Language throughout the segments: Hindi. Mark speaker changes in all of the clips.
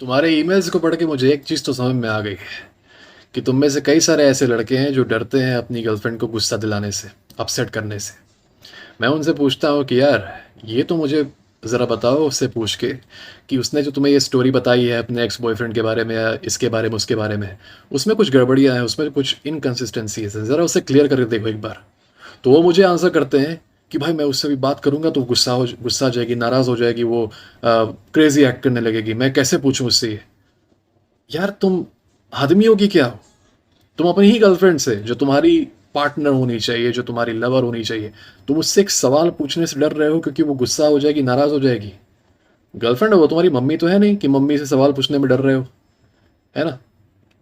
Speaker 1: तुम्हारे ईमेल्स को पढ़ के मुझे एक चीज़ तो समझ में आ गई है कि तुम में से कई सारे ऐसे लड़के हैं जो डरते हैं अपनी गर्लफ्रेंड को गुस्सा दिलाने से, अपसेट करने से। मैं उनसे पूछता हूँ कि यार, ये तो मुझे ज़रा बताओ उससे पूछ के कि उसने जो तुम्हें ये स्टोरी बताई है अपने एक्स बॉयफ्रेंड के बारे में या इसके बारे में, उसके बारे में, उसमें कुछ गड़बड़ियाँ हैं, उसमें कुछ इनकंसिस्टेंसीज़ हैं, ज़रा उसे क्लियर करके देखो एक बार। तो वो मुझे आंसर करते हैं कि भाई मैं उससे भी बात करूँगा तो गुस्सा आ जाएगी, नाराज़ हो जाएगी, वो क्रेज़ी एक्ट करने लगेगी, मैं कैसे पूछूँ उससे ये? यार तुम आदमी हो कि क्या हो? तुम अपनी ही गर्लफ्रेंड से, जो तुम्हारी पार्टनर होनी चाहिए, जो तुम्हारी लवर होनी चाहिए, तुम उससे एक सवाल पूछने से डर रहे हो क्योंकि वो गुस्सा हो जाएगी, नाराज हो जाएगी। गर्लफ्रेंड है वो, तुम्हारी मम्मी तो है नहीं कि मम्मी से सवाल पूछने में डर रहे हो, है ना?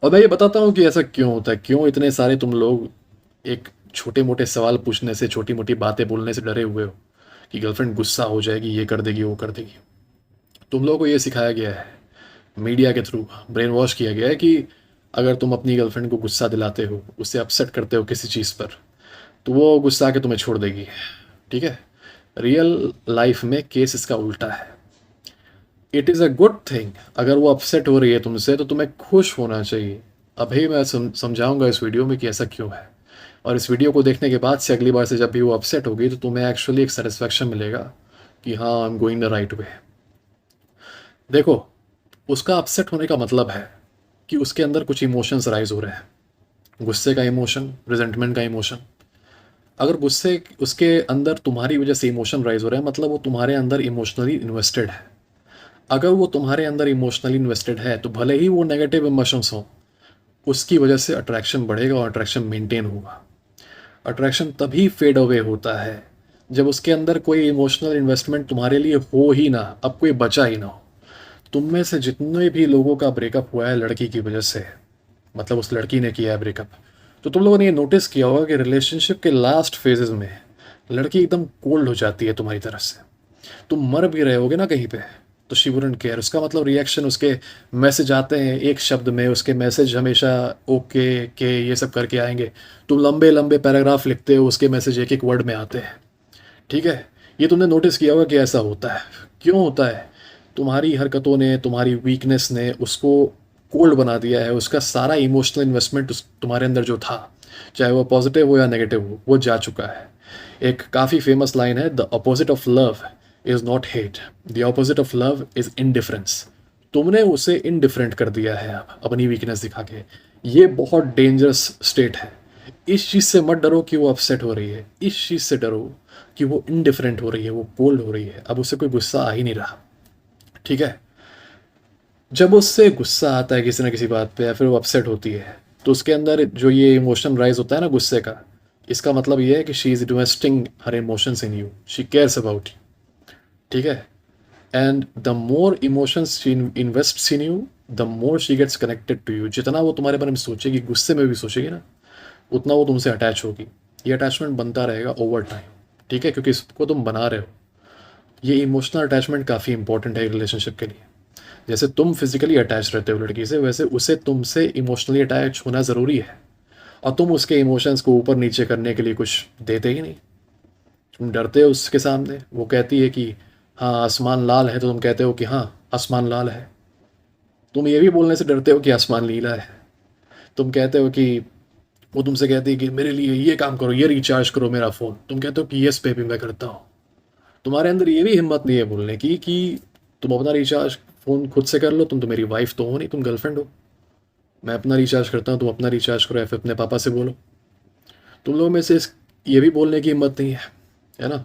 Speaker 1: और मैं ये बताता हूँ कि ऐसा क्यों होता है, क्यों इतने सारे तुम लोग एक छोटे मोटे सवाल पूछने से, छोटी मोटी बातें बोलने से डरे हुए हो कि गर्लफ्रेंड गुस्सा हो जाएगी, ये कर देगी, वो कर देगी। तुम लोगों को ये सिखाया गया है, मीडिया के थ्रू ब्रेन वॉश किया गया है कि अगर तुम अपनी गर्लफ्रेंड को गुस्सा दिलाते हो, उससे अपसेट करते हो किसी चीज़ पर, तो वो गुस्सा आके तुम्हें छोड़ देगी। ठीक है? रियल लाइफ में केस इसका उल्टा है। It is a good thing, अगर वो अपसेट हो रही है तुमसे तो तुम्हें खुश होना चाहिए। अभी मैं समझाऊंगा इस वीडियो में कि ऐसा क्यों है। और इस वीडियो को देखने के बाद से अगली बार से जब भी वो अपसेट होगी तो तुम्हें एक्चुअली एक सेटिस्फेक्शन मिलेगा कि हाँ, I am going the right way. देखो, उसका अपसेट होने का मतलब है कि उसके अंदर कुछ इमोशंस राइज हो रहे हैं। गुस्से का इमोशन, रिजेंटमेंट का इमोशन। अगर गुस्से उसके अंदर तुम्हारी वजह से इमोशन राइज हो रहे हैं, मतलब वो तुम्हारे अंदर इमोशनली इन्वेस्टेड है। अगर वो तुम्हारे अंदर इमोशनली इन्वेस्टेड है तो भले ही वो नेगेटिव इमोशंस हो, उसकी वजह से अट्रैक्शन बढ़ेगा और अट्रैक्शन मेंटेन होगा। अट्रैक्शन तभी फेड अवे होता है जब उसके अंदर कोई इमोशनल इन्वेस्टमेंट तुम्हारे लिए हो ही ना, अब कोई बचा ही ना हो। तुम में से जितने भी लोगों का ब्रेकअप हुआ है लड़की की वजह से, मतलब उस लड़की ने किया है ब्रेकअप, तो तुम लोगों ने ये नोटिस किया होगा कि रिलेशनशिप के लास्ट फेजेस में लड़की एकदम कोल्ड हो जाती है तुम्हारी तरफ से। तुम मर भी रहे होगे ना कहीं पे, तो शी वुडंट केयर। उसका मतलब रिएक्शन, उसके मैसेज आते हैं एक शब्द में, उसके मैसेज हमेशा ओके के ये सब करके आएंगे। तुम लंबे लंबे पैराग्राफ लिखते हो, उसके मैसेज एक एक वर्ड में आते हैं। ठीक है? ये तुमने नोटिस किया होगा कि ऐसा होता है। क्यों होता है? तुम्हारी हरकतों ने, तुम्हारी वीकनेस ने उसको कोल्ड बना दिया है। उसका सारा इमोशनल इन्वेस्टमेंट उस तुम्हारे अंदर जो था, चाहे वो पॉजिटिव हो या नेगेटिव हो, वो जा चुका है। एक काफ़ी फेमस लाइन है, the opposite of love is not hate, the opposite of love is indifference. तुमने उसे इनडिफरेंट कर दिया है अब अपनी वीकनेस दिखा के। ये बहुत डेंजरस स्टेट है। इस चीज़ से मत डरो कि वो अपसेट हो रही है, इस चीज़ से डरो कि वो इनडिफरेंट हो रही है, वो कोल्ड हो रही है, अब उसे कोई गुस्सा आ ही नहीं रहा। ठीक है? जब उससे गुस्सा आता है किसी ना किसी बात पे या फिर वो अपसेट होती है, तो उसके अंदर जो ये इमोशन राइज होता है ना गुस्से का, इसका मतलब ये है कि she is investing her emotions in you, she cares about you. ठीक है? And the more emotions she invests in you, the more she gets connected to you. जितना वो तुम्हारे बारे में सोचेगी, गुस्से में भी सोचेगी ना, उतना वो तुमसे अटैच होगी। ये अटैचमेंट बनता रहेगा ओवर टाइम। ठीक है? क्योंकि इसको तुम बना रहे हो। ये इमोशनल अटैचमेंट काफ़ी इंपॉर्टेंट है रिलेशनशिप के लिए। जैसे तुम फिजिकली अटैच रहते हो लड़की से, वैसे उसे तुमसे इमोशनली अटैच होना ज़रूरी है। और तुम उसके इमोशंस को ऊपर नीचे करने के लिए कुछ देते ही नहीं। तुम डरते हो उसके सामने। वो कहती है कि हाँ आसमान लाल है, तो तुम कहते हो कि हाँ आसमान लाल है। तुम ये भी बोलने से डरते हो कि आसमान नीला है। तुम कहते हो कि, वो तुमसे कहती है कि मेरे लिए ये काम करो, ये रिचार्ज करो मेरा फ़ोन, तुम कहते हो कि यस बेबी मैं करता हूँ। तुम्हारे अंदर ये भी हिम्मत नहीं है बोलने की कि तुम अपना रिचार्ज फ़ोन खुद से कर लो, तुम तो मेरी वाइफ तो हो नहीं, तुम गर्लफ्रेंड हो। मैं अपना रिचार्ज करता हूँ, तुम अपना रिचार्ज करो, या फिर अपने पापा से बोलो। तुम लोगों में से ये भी बोलने की हिम्मत नहीं है ना?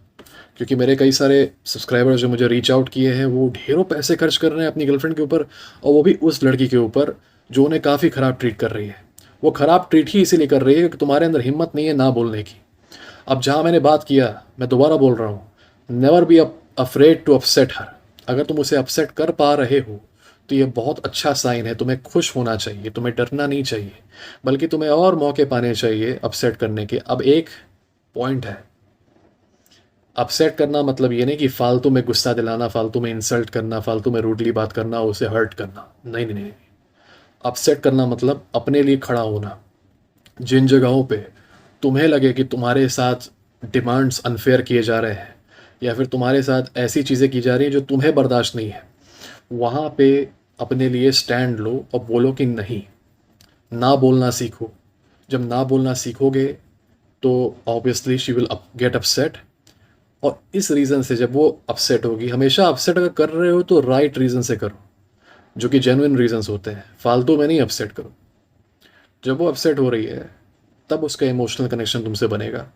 Speaker 1: क्योंकि मेरे कई सारे सब्सक्राइबर जो मुझे रीच आउट किए हैं, वो ढेरों पैसे खर्च कर रहे हैं अपनी गर्लफ्रेंड के ऊपर, और वो भी उस लड़की के ऊपर जो उन्हें काफ़ी ख़राब ट्रीट कर रही है। वो ख़राब ट्रीट ही इसीलिए कर रही है क्योंकि तुम्हारे अंदर हिम्मत नहीं है ना बोलने की। अब जहाँ मैंने बात किया, मैं दोबारा बोल रहा हूँ, never be afraid to upset her. अगर तुम उसे अपसेट कर पा रहे हो तो ये बहुत अच्छा साइन है। तुम्हें खुश होना चाहिए, तुम्हें डरना नहीं चाहिए, बल्कि तुम्हें और मौके पाने चाहिए अपसेट करने के। अब एक पॉइंट है, अपसेट करना मतलब ये नहीं कि फालतू में गुस्सा दिलाना, फालतू में इंसल्ट करना, फालतू में रूडली बात करना, उसे हर्ट करना। नहीं नहीं नहीं। अपसेट करना मतलब अपने लिए खड़ा होना। जिन जगहों पे तुम्हें लगे कि तुम्हारे साथ डिमांड्स अनफेयर किए जा रहे हैं, या फिर तुम्हारे साथ ऐसी चीज़ें की जा रही हैं जो तुम्हें बर्दाश्त नहीं है, वहाँ पे अपने लिए स्टैंड लो और बोलो कि नहीं, ना बोलना सीखो। जब ना बोलना सीखोगे तो obviously she will get upset, और इस रीज़न से जब वो अपसेट होगी, हमेशा अपसेट अगर कर रहे हो तो राइट रीज़न से करो, जो कि जेन्युइन रीजंस होते हैं, फालतू में नहीं अपसेट करो। जब वो अपसेट हो रही है तब उसका इमोशनल कनेक्शन तुमसे बनेगा,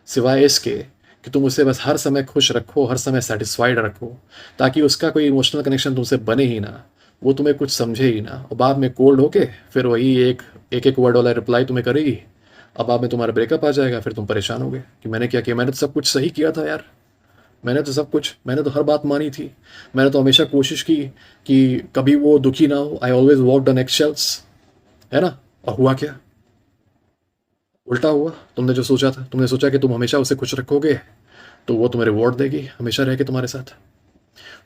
Speaker 1: सिवाय इसके कि तुम उसे बस हर समय खुश रखो, हर समय सेटिस्फाइड रखो, ताकि उसका कोई इमोशनल कनेक्शन तुमसे बने ही ना, वो तुम्हें कुछ समझे ही ना, और बाद में कोल्ड होके फिर वही एक वर्ड वाला रिप्लाई तुम्हें करेगी। अब बाद में तुम्हारा ब्रेकअप आ जाएगा, फिर तुम परेशान होगे कि मैंने क्या किया, मैंने तो सब कुछ सही किया था यार, मैंने तो हर बात मानी थी, मैंने तो हमेशा कोशिश की कि कभी वो दुखी ना हो, आई ऑलवेज वॉकड ऑन एक्शेल्स, है ना। और हुआ क्या? उल्टा हुआ। तुमने जो सोचा था, तुमने सोचा कि तुम हमेशा उसे खुश रखोगे तो वो तुम्हें रिवॉर्ड देगी, हमेशा रह के तुम्हारे साथ।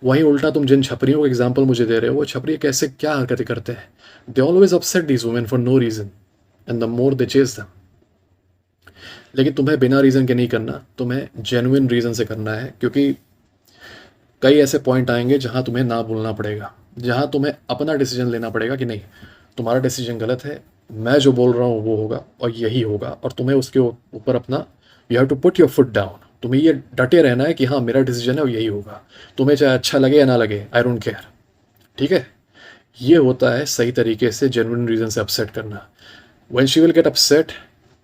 Speaker 1: वहीं उल्टा तुम जिन छपरियों का एग्जाम्पल मुझे दे रहे हो, वो छपरी कैसे क्या हरकतें करते हैं। They always upset these women for no reason, and the more they chase them. लेकिन तुम्हें बिना रीज़न के नहीं करना, तुम्हें जेन्युइन रीज़न से करना है, क्योंकि कई ऐसे पॉइंट आएंगे जहां तुम्हें ना बोलना पड़ेगा, जहां तुम्हें अपना डिसीजन लेना पड़ेगा कि नहीं, तुम्हारा डिसीजन गलत है, मैं जो बोल रहा हूँ वो होगा और यही होगा, और तुम्हें उसके ऊपर अपना, you have to put your foot down. तुम्हें ये डटे रहना है कि हाँ मेरा डिसीजन है और यही होगा, तुम्हें चाहे अच्छा लगे या ना लगे, आई डोंट केयर। ठीक है, ये होता है सही तरीके से जेन्युइन रीज़न से अपसेट करना। When she will get upset,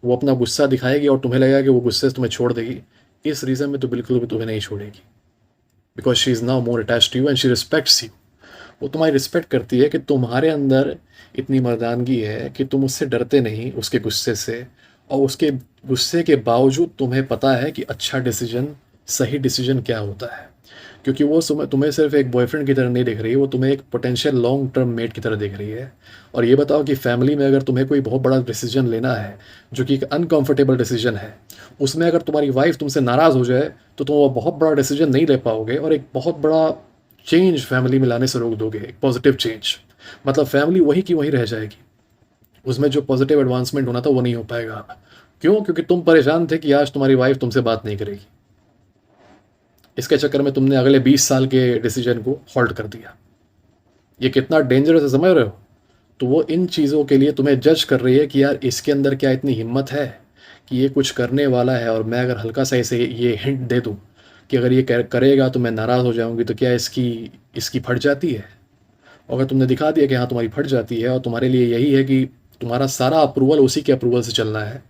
Speaker 1: वो अपना गुस्सा दिखाएगी और तुम्हें लगेगा कि वो गुस्से से तुम्हें छोड़ देगी, इस रीज़न में तो बिल्कुल भी तुम्हें नहीं छोड़ेगी, because she is now more attach to you and she respects you. वो तुम्हारी रिस्पेक्ट करती है कि तुम्हारे अंदर इतनी मर्दानगी है कि तुम उससे डरते नहीं, उसके गुस्से से, और उसके गुस्से के बावजूद तुम्हें पता है कि अच्छा डिसीजन, सही डिसीजन क्या होता है, क्योंकि वो तुम्हें सिर्फ एक बॉयफ्रेंड की तरह नहीं देख रही है, वो तुम्हें एक पोटेंशियल लॉन्ग टर्म मेट की तरह देख रही है। और ये बताओ कि फैमिली में अगर तुम्हें कोई बहुत बड़ा डिसीजन लेना है, जो कि एक अनकंफर्टेबल डिसीजन है, उसमें अगर तुम्हारी वाइफ तुमसे नाराज़ हो जाए तो तुम वो बहुत बड़ा डिसीजन नहीं ले पाओगे, और एक बहुत बड़ा चेंज फैमिली में लाने से रोक दोगे, एक पॉजिटिव चेंज। मतलब फैमिली वही की वही रह जाएगी, उसमें जो पॉजिटिव एडवांसमेंट होना था वो नहीं हो पाएगा अब। क्यों? क्योंकि तुम परेशान थे कि आज तुम्हारी वाइफ तुमसे बात नहीं करेगी, इसके चक्कर में तुमने अगले 20 साल के डिसीजन को हॉल्ट कर दिया। ये कितना डेंजरस है, समझ रहे हो? तो वो इन चीज़ों के लिए तुम्हें जज कर रही है कि यार इसके अंदर क्या इतनी हिम्मत है कि ये कुछ करने वाला है, और मैं अगर हल्का सा इसे ये हिंट दे दूँ कि अगर ये करेगा तो मैं नाराज़ हो जाऊंगी, तो क्या इसकी इसकी फट जाती है। और अगर तुमने दिखा दिया कि हाँ तुम्हारी फट जाती है, और तुम्हारे लिए यही है कि तुम्हारा सारा अप्रूवल उसी के अप्रूवल से चलना है,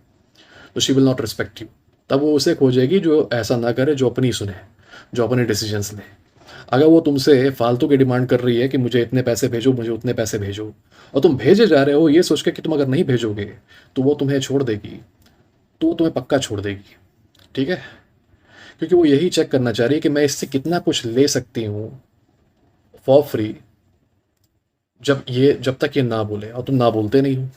Speaker 1: तो she will not respect you. तब वो उसे खोजेगी जो ऐसा ना करे, जो अपनी सुने, जो अपने डिसीजंस ले। अगर वो तुमसे फालतू की डिमांड कर रही है कि मुझे इतने पैसे भेजो, मुझे उतने पैसे भेजो, और तुम भेजे जा रहे हो ये सोच के कि तुम अगर नहीं भेजोगे तो वो तुम्हें छोड़ देगी, तो वो तुम्हें पक्का छोड़ देगी। ठीक है, क्योंकि वो यही चेक करना चाह रही है कि मैं इससे कितना कुछ ले सकती हूँ फॉर फ्री, जब तक ये ना बोले, और तुम ना बोलते नहीं हो।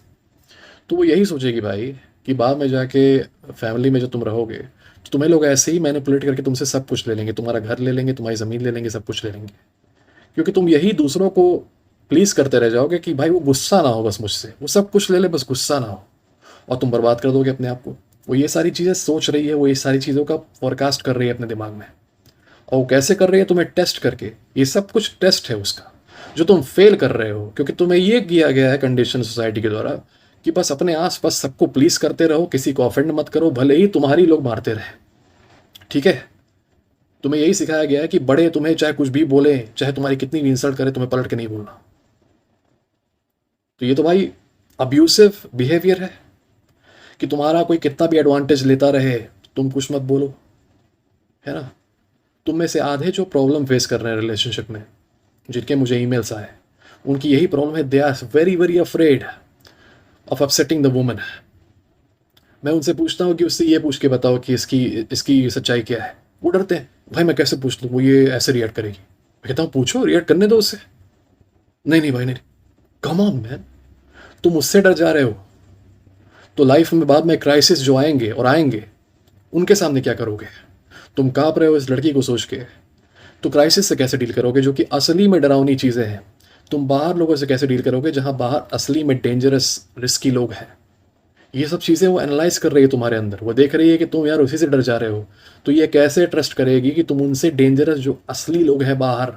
Speaker 1: तो वो यही सोचेगी भाई कि बाद में जाके फैमिली में जब तुम रहोगे तो तुम्हें लोग ऐसे ही मैनिपुलेट करके तुमसे सब कुछ ले लेंगे, तुम्हारा घर ले लेंगे, तुम्हारी ज़मीन ले लेंगे, सब कुछ ले लेंगे, क्योंकि तुम यही दूसरों को प्लीज़ करते रह जाओगे कि भाई वो गुस्सा ना हो बस मुझसे, वो सब कुछ ले ले बस गुस्सा ना हो, और तुम बर्बाद कर दोगे अपने आप को। वो ये सारी चीज़ें सोच रही है, वो ये सारी चीज़ों का फोरकास्ट कर रही है अपने दिमाग में, और वो कैसे कर रही है? तुम्हें टेस्ट करके। ये सब कुछ टेस्ट है उसका, जो तुम फेल कर रहे हो, क्योंकि तुम्हें ये किया गया है कंडीशन सोसाइटी के द्वारा कि बस अपने आस पास सबको प्लीज करते रहो, किसी को ऑफेंड मत करो, भले ही तुम्हारी लोग मारते रहे। ठीक है, तुम्हें यही सिखाया गया है कि बड़े तुम्हें चाहे कुछ भी बोले, चाहे तुम्हारी कितनी भी इंसल्ट करे, तुम्हें पलट के नहीं बोलना। तो ये तो भाई अब्यूसिव बिहेवियर है कि तुम्हारा कोई कितना भी एडवांटेज लेता रहे, तुम कुछ मत बोलो, है ना। तुम में से आधे जो प्रॉब्लम फेस कर रहे हैं रिलेशनशिप में, जिनके मुझे ईमेल्स आए, उनकी यही प्रॉब्लम है, they are very very afraid of upsetting the woman. मैं उनसे पूछता हूँ कि उससे ये पूछ के बताओ कि इसकी इसकी सच्चाई क्या है, वो डरते हैं, भाई मैं कैसे पूछ लूँ, वो ये ऐसे रिएक्ट करेगी। मैं कहता हूँ पूछो, रिएक्ट करने दो उससे। नहीं नहीं भाई नहीं, कम ऑन मैन, तुम उससे डर जा रहे हो तो लाइफ में बाद में क्राइसिस जो आएंगे और आएंगे, उनके सामने क्या करोगे? तुम काँप रहे हो इस लड़की को सोच के, तो क्राइसिस से कैसे डील करोगे, जो कि असली में डरावनी चीज़ें हैं? तुम बाहर लोगों से कैसे डील करोगे जहाँ बाहर असली में डेंजरस रिस्की लोग हैं? ये सब चीज़ें वो एनालाइज कर रही है तुम्हारे अंदर, वो देख रही है कि तुम यार उसी से डर जा रहे हो, तो ये कैसे ट्रस्ट करेगी कि तुम उनसे डेंजरस जो असली लोग हैं बाहर,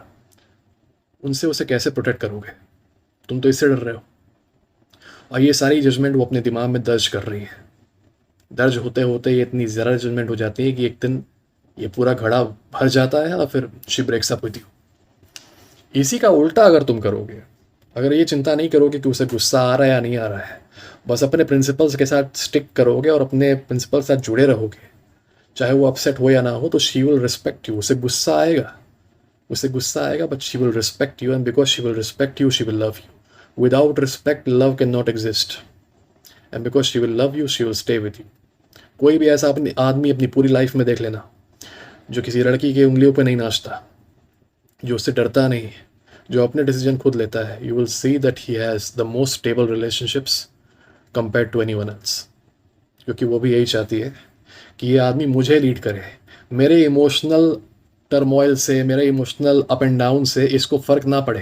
Speaker 1: उनसे उसे कैसे प्रोटेक्ट करोगे? तुम तो इससे डर रहे हो। और ये सारी जजमेंट वो अपने दिमाग में दर्ज कर रही है। दर्ज होते होते ये इतनी ज़्यादा जजमेंट हो जाती है कि एक दिन ये पूरा घड़ा भर जाता है और फिर she breaks up with you. इसी का उल्टा अगर तुम करोगे, अगर ये चिंता नहीं करोगे कि उसे गुस्सा आ रहा है या नहीं आ रहा है, बस अपने प्रिंसिपल्स के साथ स्टिक करोगे और अपने प्रिंसिपल के साथ जुड़े रहोगे, चाहे वो अपसेट हो या ना हो, तो शी विल रिस्पेक्ट यू। उसे गुस्सा आएगा but she will respect you, and because she will respect you she will love you. Without respect love can not exist, and because she will love you she will stay with you. कोई भी ऐसा अपनी आदमी अपनी पूरी लाइफ में देख लेना जो किसी लड़की की उंगलियों पे नहीं नाचता, जो उससे डरता नहीं, जो अपने डिसीजन खुद लेता है, you will see that he has the most stable relationships compare to anyone else. क्योंकि वो भी यही चाहती है कि ये आदमी मुझे लीड करे, मेरे इमोशनल टर्मोइल से, मेरे इमोशनल अप एंड डाउन से इसको फ़र्क ना पड़े,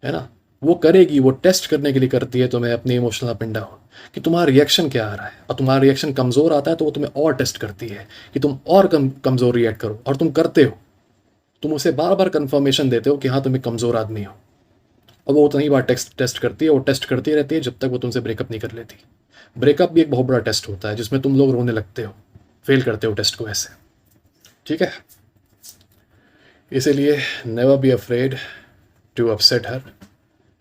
Speaker 1: है ना। वो करेगी, वो टेस्ट करने के लिए करती है तुम्हें अपने इमोशनल अप एंड डाउन, कि तुम्हारा रिएक्शन क्या आ रहा है। और तुम्हारा रिएक्शन कमज़ोर आता है तो वो तुम्हें और टेस्ट करती है कि तुम और कमज़ोर रिएक्ट करो, और तुम करते हो। तुम उसे बार बार कन्फर्मेशन देते हो कि हाँ तुम एक कमज़ोर आदमी हो, और वो उतनी बार टेस्ट करती है, वो टेस्ट करती रहती है जब तक वो तुमसे ब्रेकअप नहीं कर लेती। ब्रेकअप भी एक बहुत बड़ा टेस्ट होता है जिसमें तुम लोग रोने लगते हो, फेल करते हो टेस्ट को ऐसे, ठीक है। इसीलिए never be afraid to upset her.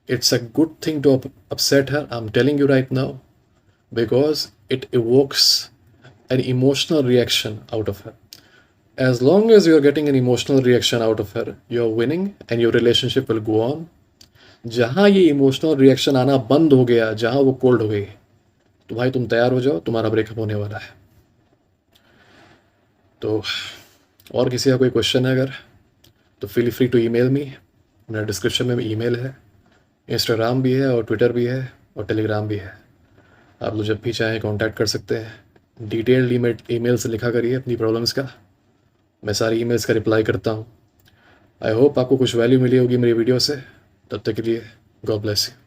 Speaker 1: It's a good thing to upset her, I am telling you right now, because it evokes an emotional reaction out of her. As long as you're getting an emotional reaction out of her, you're winning and your relationship will go on. जहाँ ये इमोशनल रिएक्शन आना बंद हो गया, जहाँ वो कोल्ड हो गई, तो भाई तुम तैयार हो जाओ, तुम्हारा ब्रेकअप होने वाला है। तो और किसी का कोई क्वेश्चन है अगर, तो feel free to email me. मेरा डिस्क्रिप्शन में ईमेल है, इंस्टाग्राम भी है और ट्विटर भी है और टेलीग्राम भी है। आप लोग जब भी चाहें कांटेक्ट कर सकते हैं। डिटेल्ड ईमेल से लिखा करिए अपनी प्रॉब्लम्स का, मैं सारी ईमेल्स का रिप्लाई करता हूँ। आई होप आपको कुछ वैल्यू मिली होगी मेरी वीडियो से। तब तक के लिए गॉड ब्लेस यू।